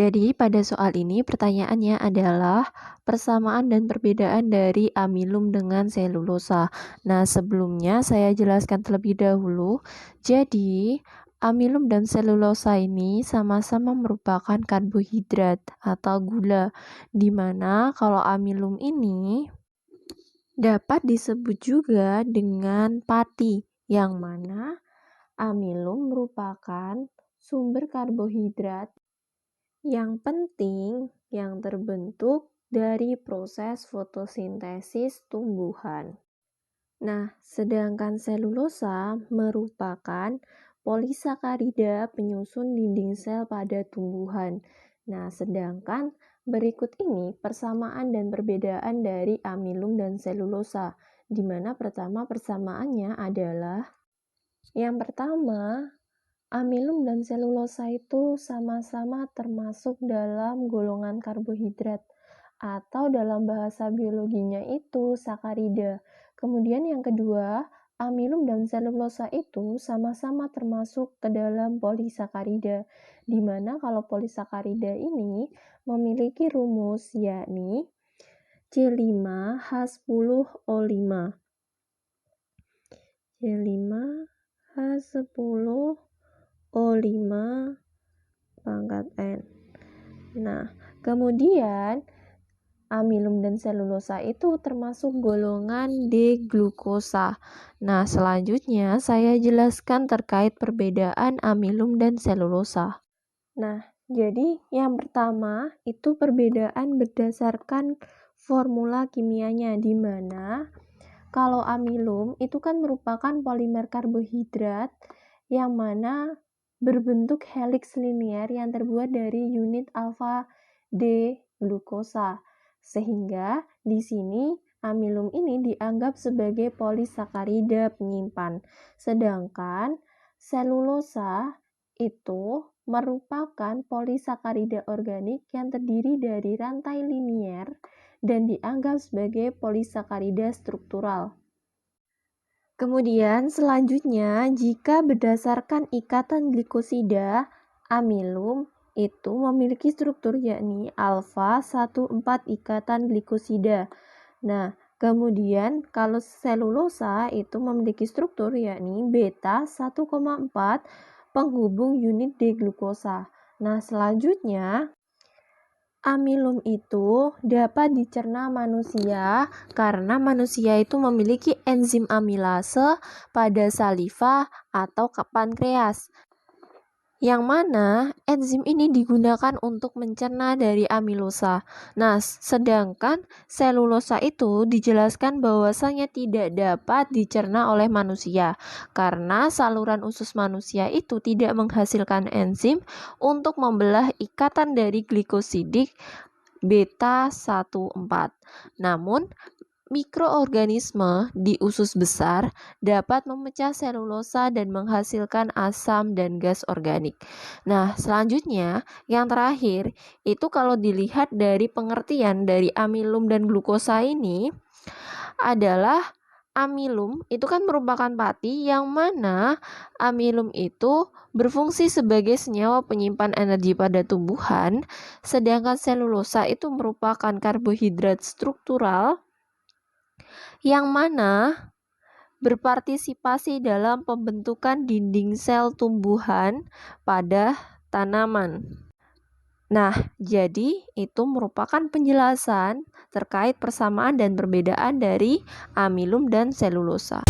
Jadi pada soal ini pertanyaannya adalah persamaan dan perbedaan dari amilum dengan selulosa. Nah, sebelumnya saya jelaskan terlebih dahulu. Jadi, amilum dan selulosa ini sama-sama merupakan karbohidrat atau gula, di mana kalau amilum ini dapat disebut juga dengan pati, yang mana amilum merupakan sumber karbohidrat yang penting yang terbentuk dari proses fotosintesis tumbuhan. Nah, sedangkan selulosa merupakan polisakarida penyusun dinding sel pada tumbuhan. Nah, sedangkan berikut ini persamaan dan perbedaan dari amilum dan selulosa, di mana pertama persamaannya adalah yang pertama, amilum dan selulosa itu sama-sama termasuk dalam golongan karbohidrat atau dalam bahasa biologinya itu sakarida. Kemudian yang kedua, amilum dan selulosa itu sama-sama termasuk ke dalam polisakarida, di mana kalau polisakarida ini memiliki rumus yakni C5H10O5. C5H10O5 pangkat N. Nah, kemudian amilum dan selulosa itu termasuk golongan D-glukosa. Nah, selanjutnya saya jelaskan terkait perbedaan amilum dan selulosa. Nah, jadi yang pertama itu perbedaan berdasarkan formula kimianya, di mana kalau amilum itu kan merupakan polimer karbohidrat yang mana berbentuk helix linier yang terbuat dari unit alfa D glukosa. Sehingga di sini amilum ini dianggap sebagai polisakarida penyimpan. Sedangkan selulosa itu merupakan polisakarida organik yang terdiri dari rantai linier dan dianggap sebagai polisakarida struktural. Kemudian selanjutnya, jika berdasarkan ikatan glikosida, amilum itu memiliki struktur yakni alfa 14 ikatan glikosida. Nah, kemudian kalau selulosa itu memiliki struktur yakni beta 1,4 penghubung unit D-glukosa. Nah, selanjutnya amilum itu dapat dicerna manusia karena manusia itu memiliki enzim amilase pada saliva atau pankreas, yang mana enzim ini digunakan untuk mencerna dari amilosa. Nah, sedangkan selulosa itu dijelaskan bahwasanya tidak dapat dicerna oleh manusia karena saluran usus manusia itu tidak menghasilkan enzim untuk membelah ikatan dari glikosidik beta 14. Namun, mikroorganisme di usus besar dapat memecah selulosa dan menghasilkan asam dan gas organik. Nah, selanjutnya yang terakhir itu kalau dilihat dari pengertian dari amilum dan glukosa ini adalah amilum itu kan merupakan pati yang mana amilum itu berfungsi sebagai senyawa penyimpan energi pada tumbuhan, sedangkan selulosa itu merupakan karbohidrat struktural yang mana berpartisipasi dalam pembentukan dinding sel tumbuhan pada tanaman. Nah, jadi itu merupakan penjelasan terkait persamaan dan perbedaan dari amilum dan selulosa.